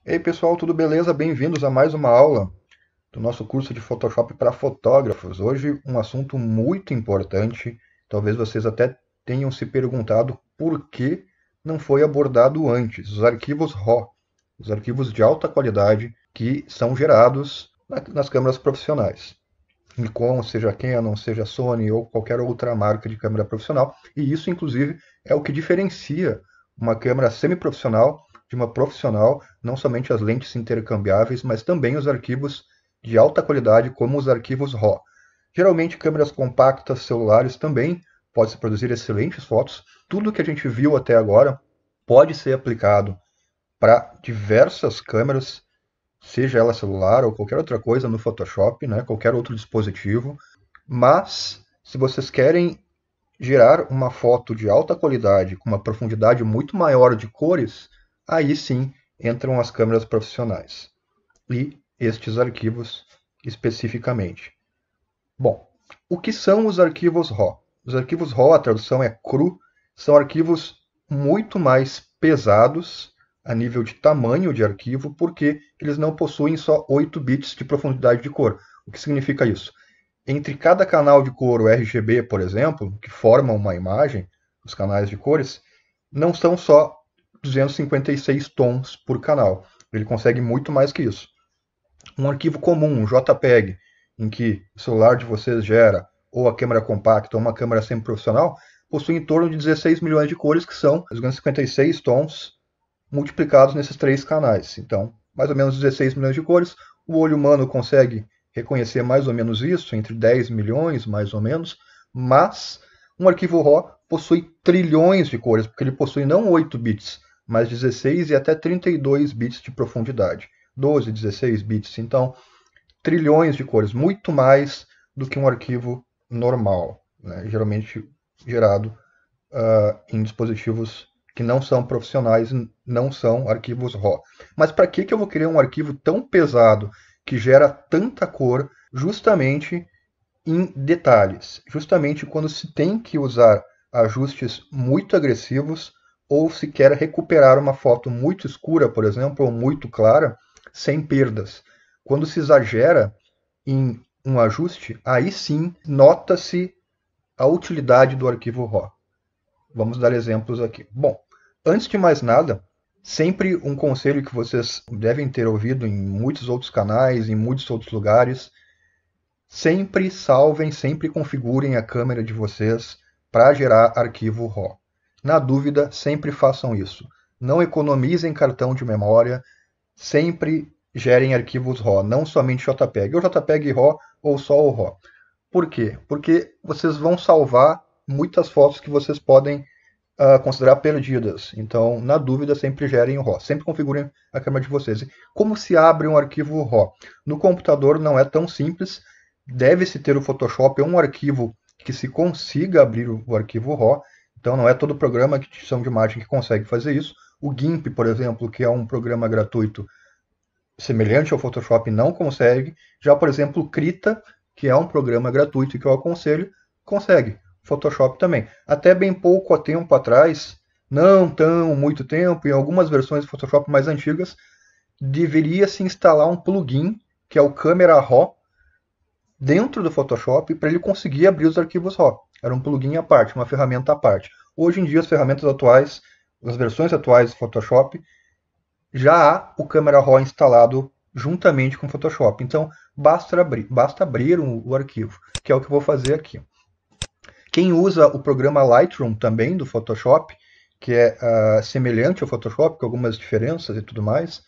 Ei pessoal, tudo beleza? Bem-vindos a mais uma aula do nosso curso de Photoshop para fotógrafos. Hoje um assunto muito importante. Talvez vocês até tenham se perguntado por que não foi abordado antes. Os arquivos RAW, os arquivos de alta qualidade que são gerados nas câmeras profissionais. Nikon, seja Canon, seja Sony ou qualquer outra marca de câmera profissional. E isso, inclusive, é o que diferencia uma câmera semi-profissional de uma profissional, não somente as lentes intercambiáveis, mas também os arquivos de alta qualidade, como os arquivos RAW. Geralmente, câmeras compactas, celulares também pode-se produzir excelentes fotos. Tudo que a gente viu até agora pode ser aplicado para diversas câmeras, seja ela celular ou qualquer outra coisa no Photoshop, né, qualquer outro dispositivo. Mas, se vocês querem gerar uma foto de alta qualidade, com uma profundidade muito maior de cores, aí sim entram as câmeras profissionais e estes arquivos especificamente. Bom, o que são os arquivos RAW? Os arquivos RAW, a tradução é cru, são arquivos muito mais pesados a nível de tamanho de arquivo, porque eles não possuem só 8 bits de profundidade de cor. O que significa isso? Entre cada canal de cor, o RGB, por exemplo, que formam uma imagem, os canais de cores, não são só 256 tons por canal. Ele consegue muito mais que isso. Um arquivo comum, um JPEG, em que o celular de vocês gera, ou a câmera compacta, ou uma câmera semi-profissional, possui em torno de 16 milhões de cores, que são 256 tons multiplicados nesses três canais. Então, mais ou menos 16 milhões de cores. O olho humano consegue reconhecer mais ou menos isso, entre 10 milhões, mais ou menos, mas um arquivo RAW possui trilhões de cores, porque ele possui não 8 bits, mas 16 e até 32 bits de profundidade. 12, 16 bits, então trilhões de cores, muito mais do que um arquivo normal, né? Geralmente gerado em dispositivos que não são profissionais, não são arquivos RAW. Mas para que eu vou querer um arquivo tão pesado que gera tanta cor justamente em detalhes? Justamente quando se tem que usar ajustes muito agressivos ou se quer recuperar uma foto muito escura, por exemplo, ou muito clara, sem perdas. Quando se exagera em um ajuste, aí sim nota-se a utilidade do arquivo RAW. Vamos dar exemplos aqui. Bom, antes de mais nada, sempre um conselho que vocês devem ter ouvido em muitos outros canais, em muitos outros lugares, sempre salvem, sempre configurem a câmera de vocês para gerar arquivo RAW. Na dúvida, sempre façam isso. Não economizem cartão de memória, sempre gerem arquivos RAW, não somente JPEG, ou JPEG RAW ou só o RAW. Por quê? Porque vocês vão salvar muitas fotos que vocês podem considerar perdidas. Então, na dúvida, sempre gerem o RAW. Sempre configurem a câmera de vocês. Como se abre um arquivo RAW? No computador não é tão simples. Deve-se ter o Photoshop, é um arquivo que se consiga abrir o arquivo RAW. Então, não é todo programa de edição de imagem que consegue fazer isso. O GIMP, por exemplo, que é um programa gratuito semelhante ao Photoshop, não consegue. Já, por exemplo, o Krita, que é um programa gratuito que eu aconselho, consegue. Photoshop também. Até bem pouco tempo atrás, não tão muito tempo, em algumas versões do Photoshop mais antigas, deveria se instalar um plugin, que é o Camera Raw, dentro do Photoshop para ele conseguir abrir os arquivos RAW. Era um plugin à parte, uma ferramenta à parte. Hoje em dia, as ferramentas atuais, as versões atuais do Photoshop, já há o Camera Raw instalado juntamente com o Photoshop. Então, basta abrir o arquivo, que é o que eu vou fazer aqui. Quem usa o programa Lightroom também do Photoshop, que é semelhante ao Photoshop, com algumas diferenças e tudo mais,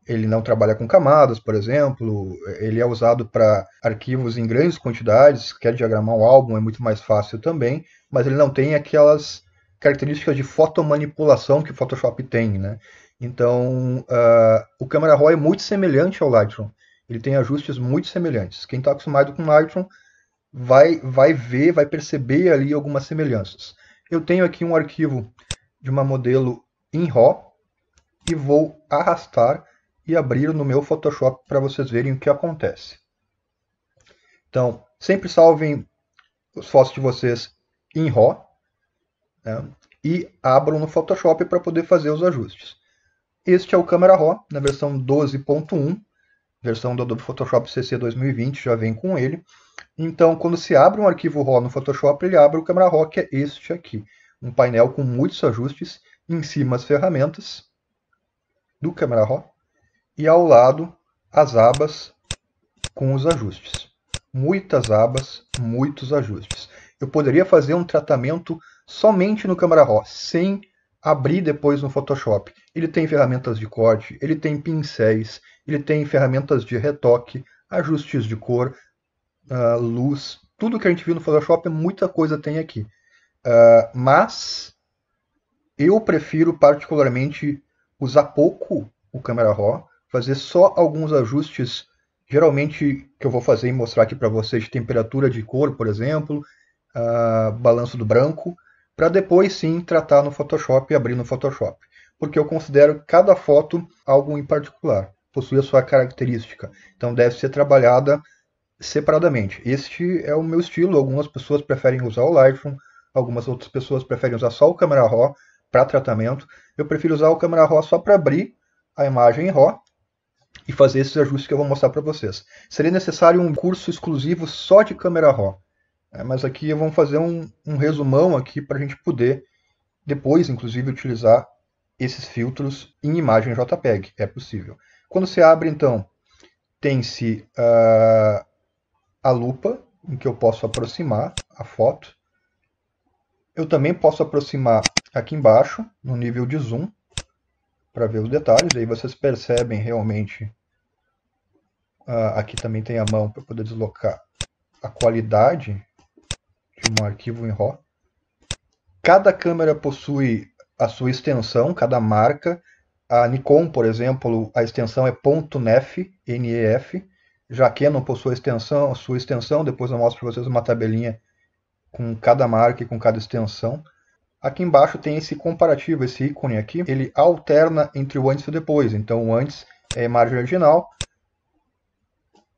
ele não trabalha com camadas, por exemplo, ele é usado para arquivos em grandes quantidades, quer diagramar um álbum é muito mais fácil também, mas ele não tem aquelas características de fotomanipulação que o Photoshop tem, né? Então, o Camera Raw é muito semelhante ao Lightroom. Ele tem ajustes muito semelhantes. Quem está acostumado com Lightroom vai ver, vai perceber ali algumas semelhanças. Eu tenho aqui um arquivo de uma modelo em RAW e vou arrastar e abrir no meu Photoshop para vocês verem o que acontece. Então, sempre salvem as fotos de vocês em RAW, né, e abram no Photoshop para poder fazer os ajustes. Este é o Camera Raw, na versão 12.1, versão do Adobe Photoshop CC 2020, já vem com ele. Então, quando se abre um arquivo RAW no Photoshop, ele abre o Camera Raw, que é este aqui. Um painel com muitos ajustes, em cima as ferramentas do Camera Raw e ao lado as abas com os ajustes. Muitas abas, muitos ajustes. Eu poderia fazer um tratamento somente no Camera Raw, sem abrir depois no Photoshop. Ele tem ferramentas de corte, ele tem pincéis, ele tem ferramentas de retoque, ajustes de cor, luz, tudo que a gente viu no Photoshop, muita coisa tem aqui. Mas eu prefiro particularmente usar pouco o Camera Raw, fazer só alguns ajustes, geralmente que eu vou fazer e mostrar aqui para vocês, de temperatura de cor, por exemplo, balanço do branco, para depois sim tratar no Photoshop e abrir no Photoshop. Porque eu considero cada foto algo em particular, possui a sua característica, então deve ser trabalhada separadamente. Este é o meu estilo. Algumas pessoas preferem usar o Lightroom, algumas outras pessoas preferem usar só o Camera Raw para tratamento. Eu prefiro usar o Camera Raw só para abrir a imagem em RAW e fazer esses ajustes que eu vou mostrar para vocês. Seria necessário um curso exclusivo só de Camera Raw, mas aqui vamos fazer um resumão aqui para a gente poder depois, inclusive, utilizar esses filtros em imagem JPEG. É possível. Quando se abre, então, tem-se a lupa, em que eu posso aproximar a foto. Eu também posso aproximar aqui embaixo, no nível de zoom, para ver os detalhes. Aí vocês percebem realmente. Aqui também tem a mão para poder deslocar a qualidade de um arquivo em RAW. Cada câmera possui a sua extensão, cada marca. A Nikon, por exemplo, a extensão é .nef, NEF. Já a Canon possui a sua extensão, depois eu mostro para vocês uma tabelinha com cada marca e com cada extensão. Aqui embaixo tem esse comparativo, esse ícone aqui, ele alterna entre o antes e o depois. Então o antes é a imagem original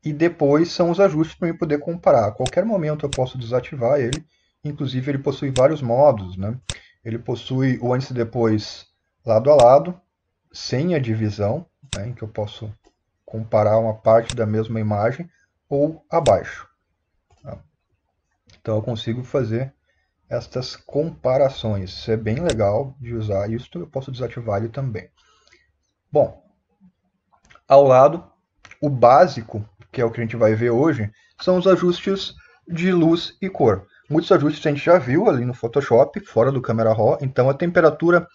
e depois são os ajustes para eu poder comparar. A qualquer momento eu posso desativar ele, inclusive ele possui vários modos, né? Ele possui o antes e depois lado a lado, sem a divisão, né, em que eu posso comparar uma parte da mesma imagem, ou abaixo. Tá? Então eu consigo fazer estas comparações. Isso é bem legal de usar isso, eu posso desativar ele também. Bom, ao lado, o básico, que é o que a gente vai ver hoje, são os ajustes de luz e cor. Muitos ajustes a gente já viu ali no Photoshop, fora do Camera Raw, então a temperatura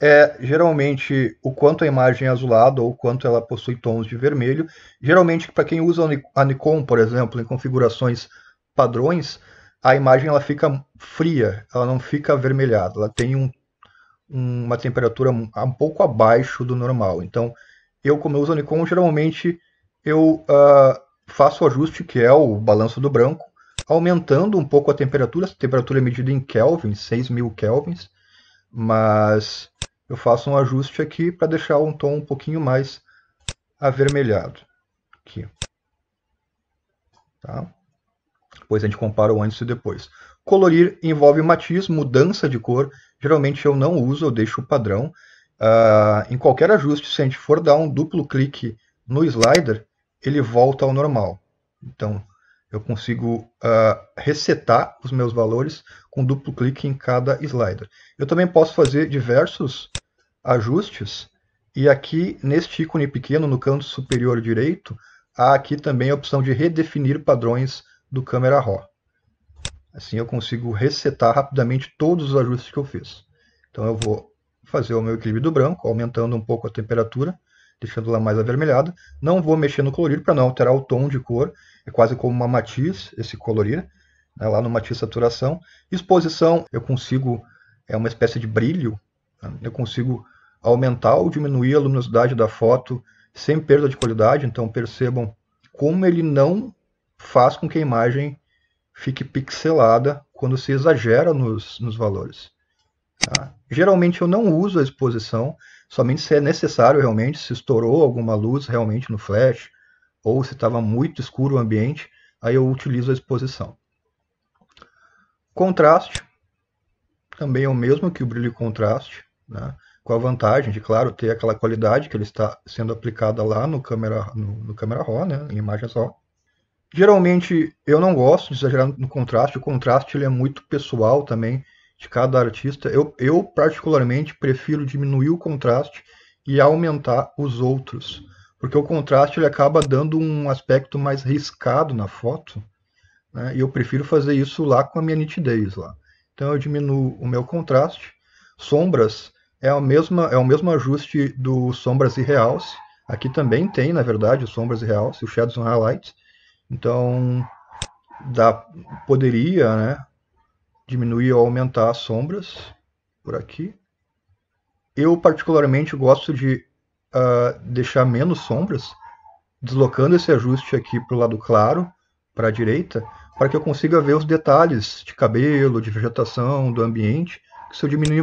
é geralmente o quanto a imagem é azulada ou o quanto ela possui tons de vermelho. Geralmente, para quem usa a Nikon, por exemplo, em configurações padrões, a imagem ela fica fria, ela não fica avermelhada, ela tem uma temperatura um pouco abaixo do normal. Então, como eu uso a Nikon, geralmente eu faço o ajuste que é o balanço do branco, aumentando um pouco a temperatura é medida em kelvins, 6.000 kelvins, mas eu faço um ajuste aqui para deixar um tom um pouquinho mais avermelhado. Aqui. Tá? Depois a gente compara o antes e depois. Colorir envolve matiz, mudança de cor. Geralmente eu não uso, eu deixo o padrão. Em qualquer ajuste, se a gente for dar um duplo clique no slider, ele volta ao normal. Então, eu consigo resetar os meus valores com duplo clique em cada slider. Eu também posso fazer diversos ajustes, e aqui neste ícone pequeno, no canto superior direito, há aqui também a opção de redefinir padrões do Camera Raw. Assim eu consigo resetar rapidamente todos os ajustes que eu fiz. Então eu vou fazer o meu equilíbrio do branco, aumentando um pouco a temperatura, deixando ela mais avermelhada. Não vou mexer no colorir para não alterar o tom de cor. É quase como uma matiz esse colorir, né, lá no matiz saturação. Exposição, eu consigo, é uma espécie de brilho, né, eu consigo aumentar ou diminuir a luminosidade da foto sem perda de qualidade. Então percebam como ele não faz com que a imagem fique pixelada quando se exagera nos valores. Tá? Geralmente eu não uso a exposição, somente se é necessário realmente, se estourou alguma luz realmente no flash, ou se estava muito escuro o ambiente, aí eu utilizo a exposição. Contraste, também é o mesmo que o brilho e contraste, né? com a vantagem de, claro, ter aquela qualidade que ele está sendo aplicada lá no câmera RAW, né, em imagens RAW. Geralmente eu não gosto de exagerar no contraste, o contraste ele é muito pessoal também de cada artista. Eu particularmente prefiro diminuir o contraste e aumentar os outros, porque o contraste ele acaba dando um aspecto mais riscado na foto, né? E eu prefiro fazer isso lá com a minha nitidez lá. Então eu diminuo o meu contraste. Sombras é o mesmo ajuste do sombras e realce. Aqui também tem, na verdade, o sombras e realce, o shadows and highlights. Então dá, poderia, né, diminuir ou aumentar as sombras por aqui. Eu particularmente gosto de deixar menos sombras, deslocando esse ajuste aqui para o lado claro, para a direita, para que eu consiga ver os detalhes de cabelo, de vegetação, do ambiente. Se eu diminuir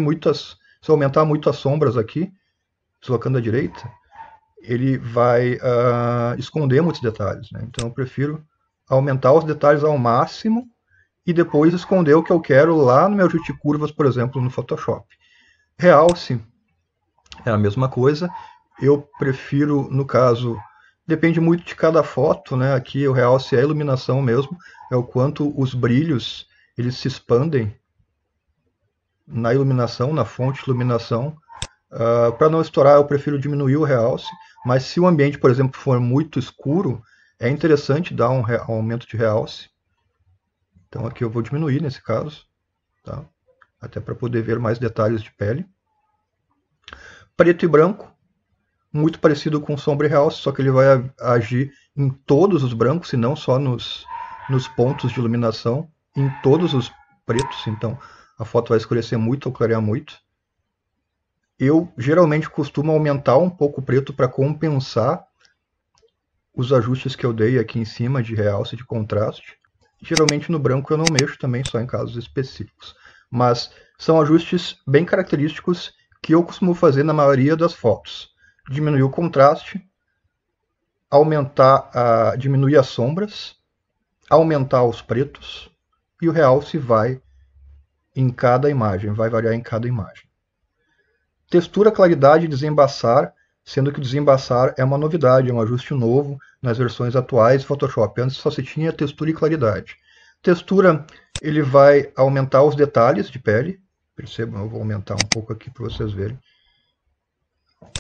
se eu aumentar muito as sombras aqui, deslocando à direita, ele vai esconder muitos detalhes, né? Então eu prefiro aumentar os detalhes ao máximo e depois esconder o que eu quero lá no meu ajuste de curvas, por exemplo, no Photoshop. Realce é a mesma coisa. Eu prefiro, no caso, depende muito de cada foto, né? Aqui o realce é a iluminação mesmo, é o quanto os brilhos eles se expandem na iluminação, na fonte de iluminação. Para não estourar, eu prefiro diminuir o realce, mas se o ambiente, por exemplo, for muito escuro, é interessante dar um aumento de realce. Então aqui eu vou diminuir nesse caso, tá? Até para poder ver mais detalhes de pele. Preto e branco, muito parecido com sombra e realce, só que ele vai agir em todos os brancos e não só nos pontos de iluminação, em todos os pretos, então a foto vai escurecer muito ou clarear muito. Eu geralmente costumo aumentar um pouco o preto para compensar os ajustes que eu dei aqui em cima de realce e de contraste. Geralmente no branco eu não mexo também, só em casos específicos. Mas são ajustes bem característicos que eu costumo fazer na maioria das fotos. Diminuir o contraste, diminuir as sombras, aumentar os pretos e o realce vai em cada imagem, vai variar em cada imagem. Textura, claridade e desembaçar, sendo que o desembaçar é uma novidade, é um ajuste novo nas versões atuais do Photoshop. Antes só se tinha textura e claridade. Textura, ele vai aumentar os detalhes de pele. Percebam, eu vou aumentar um pouco aqui para vocês verem.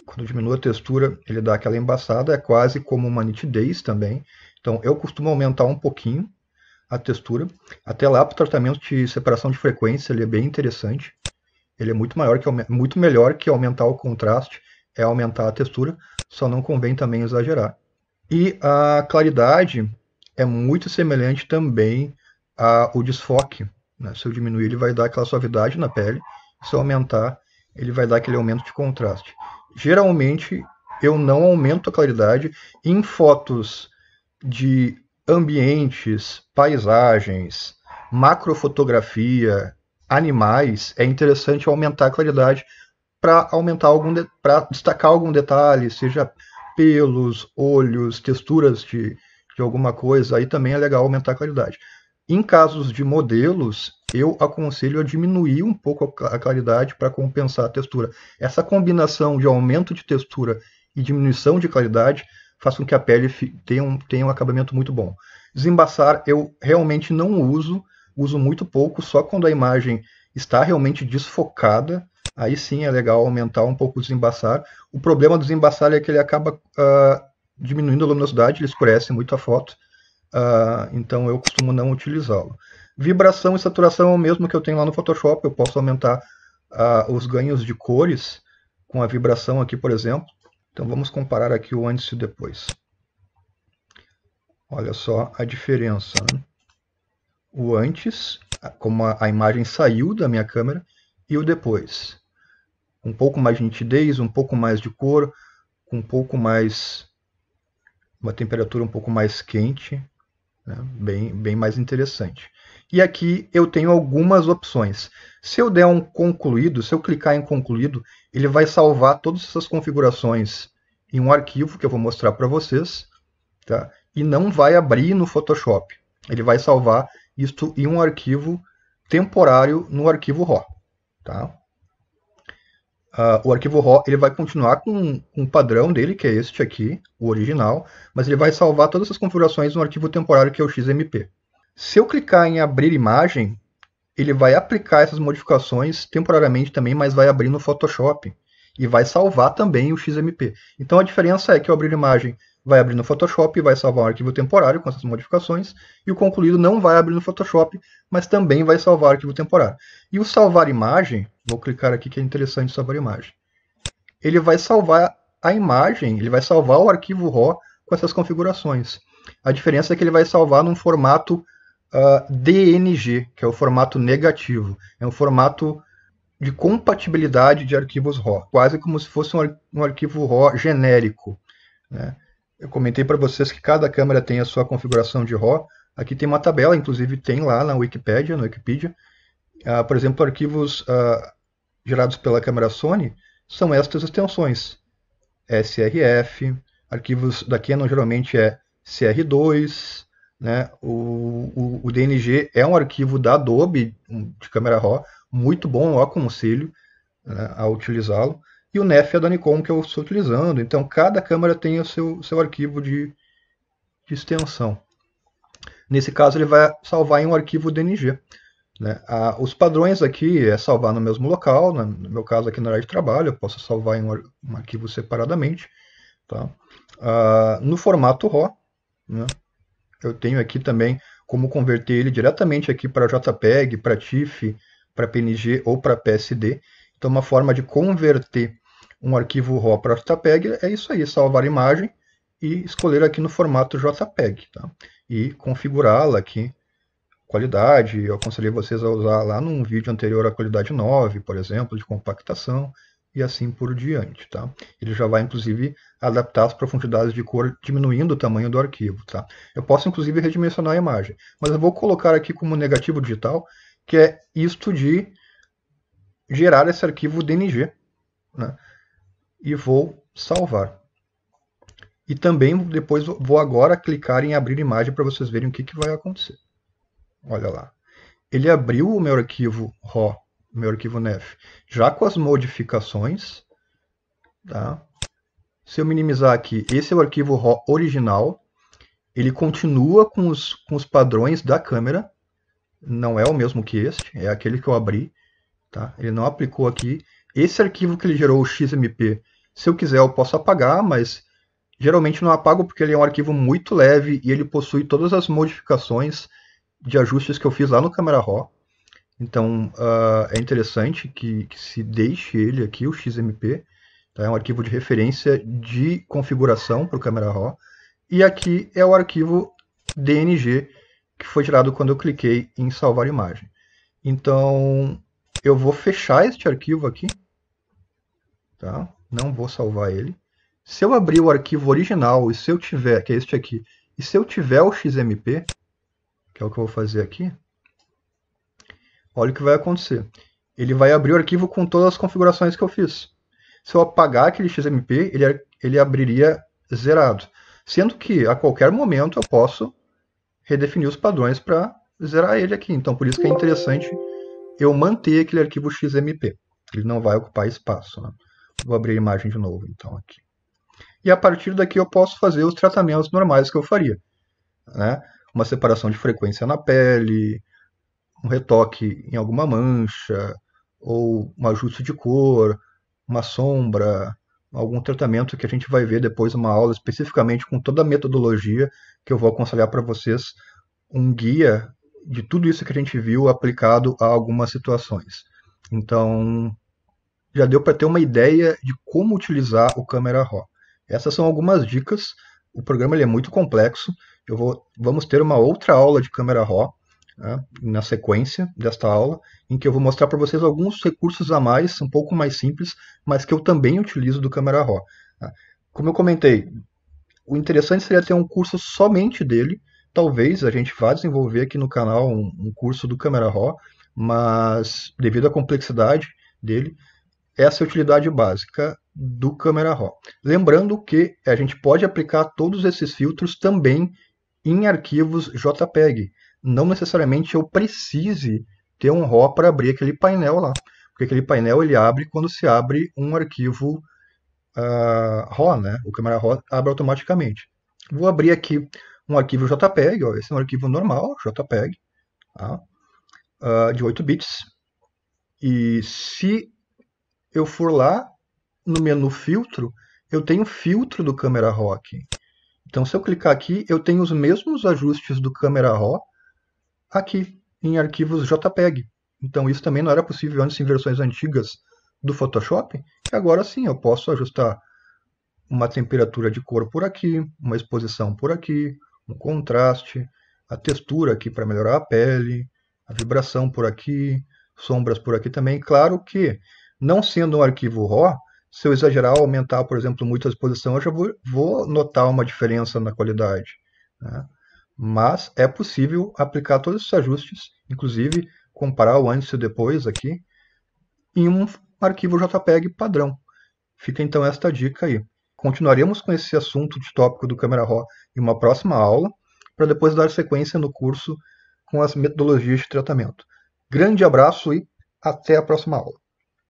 Quando diminui a textura, ele dá aquela embaçada, é quase como uma nitidez também. Então eu costumo aumentar um pouquinho a textura. Até lá para o tratamento de separação de frequência, ele é bem interessante. Ele é muito melhor que aumentar o contraste, é aumentar a textura, só não convém também exagerar. E a claridade é muito semelhante também ao desfoque, né? Se eu diminuir, ele vai dar aquela suavidade na pele, se eu aumentar, ele vai dar aquele aumento de contraste. Geralmente, eu não aumento a claridade em fotos de ambientes, paisagens, macrofotografia, animais, é interessante aumentar a claridade para para destacar algum detalhe, seja pelos, olhos, texturas de alguma coisa, aí também é legal aumentar a claridade. Em casos de modelos, eu aconselho a diminuir um pouco a claridade para compensar a textura. Essa combinação de aumento de textura e diminuição de claridade faz com que a pele tenha um acabamento muito bom. Desembaçar eu realmente não uso muito pouco, só quando a imagem está realmente desfocada, aí sim é legal aumentar um pouco o desembaçar. O problema do desembaçar é que ele acaba diminuindo a luminosidade, ele escurece muito a foto, então eu costumo não utilizá-lo. Vibração e saturação é o mesmo que eu tenho lá no Photoshop, eu posso aumentar os ganhos de cores com a vibração aqui, por exemplo. Então vamos comparar aqui o antes e o depois. Olha só a diferença, né? O antes, como a imagem saiu da minha câmera, e o depois. Um pouco mais de nitidez, um pouco mais de cor, um pouco mais, uma temperatura um pouco mais quente, né? Bem mais interessante. E aqui eu tenho algumas opções. Se eu der um concluído, se eu clicar em concluído, ele vai salvar todas essas configurações em um arquivo que eu vou mostrar para vocês, tá? E não vai abrir no Photoshop. Ele vai salvar isto em um arquivo temporário no arquivo RAW. Tá? O arquivo RAW ele vai continuar com um padrão dele, que é este aqui, o original, mas ele vai salvar todas essas configurações no arquivo temporário, que é o XMP. Se eu clicar em abrir imagem, ele vai aplicar essas modificações temporariamente também, mas vai abrir no Photoshop e vai salvar também o XMP. Então a diferença é que o abrir imagem vai abrir no Photoshop e vai salvar um arquivo temporário com essas modificações, e o concluído não vai abrir no Photoshop, mas também vai salvar o arquivo temporário. E o salvar imagem, vou clicar aqui que é interessante salvar imagem, ele vai salvar a imagem, ele vai salvar o arquivo RAW com essas configurações. A diferença é que ele vai salvar num formato DNG, que é o formato negativo. É um formato de compatibilidade de arquivos RAW, quase como se fosse um arquivo RAW genérico, né? Eu comentei para vocês que cada câmera tem a sua configuração de RAW. Aqui tem uma tabela, inclusive tem lá na Wikipedia, no Wikipedia. Por exemplo, arquivos gerados pela câmera Sony são estas extensões. SRF, arquivos da Canon geralmente é CR2, né? O DNG é um arquivo da Adobe de câmera RAW, muito bom, eu aconselho, né, a utilizá-lo. E o NEF é da Nikon que eu estou utilizando. Então, cada câmera tem o seu arquivo de extensão. Nesse caso, ele vai salvar em um arquivo DNG. Né? Os padrões aqui é salvar no mesmo local. No meu caso, aqui na área de trabalho, eu posso salvar em um arquivo separadamente. Tá? No formato RAW, né, eu tenho aqui também como converter ele diretamente aqui para JPEG, para TIFF, para PNG ou para PSD. Então, uma forma de converter um arquivo RAW para JPEG é isso aí, salvar a imagem e escolher aqui no formato JPEG. Tá? E configurá-la aqui, qualidade, eu aconselhei vocês a usar lá num vídeo anterior a qualidade 9, por exemplo, de compactação, e assim por diante. Tá? Ele já vai, inclusive, adaptar as profundidades de cor, diminuindo o tamanho do arquivo. Tá? Eu posso, inclusive, redimensionar a imagem, mas eu vou colocar aqui como negativo digital, que é isto de gerar esse arquivo DNG, né? E vou salvar. E também depois vou agora clicar em abrir imagem para vocês verem o que vai acontecer. Olha lá. Ele abriu o meu arquivo RAW, o meu arquivo NEF, já com as modificações. Tá? Se eu minimizar aqui, esse é o arquivo RAW original. Ele continua com os padrões da câmera. Não é o mesmo que este, é aquele que eu abri. Tá? Ele não aplicou aqui. Esse arquivo que ele gerou, o XMP, se eu quiser eu posso apagar, mas geralmente não apago porque ele é um arquivo muito leve e ele possui todas as modificações de ajustes que eu fiz lá no Camera Raw. Então é interessante que se deixe ele aqui, o XMP. Tá? É um arquivo de referência de configuração para o Camera Raw. E aqui é o arquivo DNG que foi gerado quando eu cliquei em salvar imagem. Então eu vou fechar este arquivo aqui. Tá? Não vou salvar ele. Se eu abrir o arquivo original, e se eu tiver, que é este aqui, e se eu tiver o XMP, que é o que eu vou fazer aqui, olha o que vai acontecer. Ele vai abrir o arquivo com todas as configurações que eu fiz. Se eu apagar aquele XMP, ele abriria zerado. Sendo que a qualquer momento eu posso redefinir os padrões para zerar ele aqui. Então por isso que é interessante eu manter aquele arquivo XMP. Ele não vai ocupar espaço. Né? Vou abrir a imagem de novo, então, aqui. E a partir daqui eu posso fazer os tratamentos normais que eu faria. Né? Uma separação de frequência na pele, um retoque em alguma mancha, ou um ajuste de cor, uma sombra, algum tratamento que a gente vai ver depois uma aula especificamente com toda a metodologia que eu vou aconselhar para vocês, um guia de tudo isso que a gente viu aplicado a algumas situações. Então, já deu para ter uma ideia de como utilizar o Camera Raw. Essas são algumas dicas. O programa ele é muito complexo. Vamos ter uma outra aula de Camera Raw, né, na sequência desta aula, em que eu vou mostrar para vocês alguns recursos a mais, um pouco mais simples, mas que eu também utilizo do Camera Raw. Tá? Como eu comentei, o interessante seria ter um curso somente dele. Talvez a gente vá desenvolver aqui no canal um curso do Camera Raw, mas devido à complexidade dele, essa é a utilidade básica do Camera Raw. Lembrando que a gente pode aplicar todos esses filtros também em arquivos JPEG. Não necessariamente eu precise ter um RAW para abrir aquele painel lá. porque aquele painel ele abre quando se abre um arquivo RAW, né? O Camera Raw abre automaticamente. Vou abrir aqui um arquivo JPEG, ó, esse é um arquivo normal, JPEG, tá? De 8 bits. E se eu for lá no menu filtro, eu tenho filtro do Camera Raw aqui. Então, se eu clicar aqui, eu tenho os mesmos ajustes do Camera Raw aqui, em arquivos JPEG. Então, isso também não era possível antes em versões antigas do Photoshop, que agora sim eu posso ajustar uma temperatura de cor por aqui, uma exposição por aqui, um contraste, a textura aqui para melhorar a pele, a vibração por aqui, sombras por aqui também. Claro que, não sendo um arquivo RAW, se eu exagerar, aumentar, por exemplo, muito a exposição, eu já vou notar uma diferença na qualidade, né? Mas é possível aplicar todos esses ajustes, inclusive comparar o antes e o depois aqui, em um arquivo JPEG padrão. Fica então esta dica aí. Continuaremos com esse assunto de tópico do Camera Raw em uma próxima aula, para depois dar sequência no curso com as metodologias de tratamento. Grande abraço e até a próxima aula.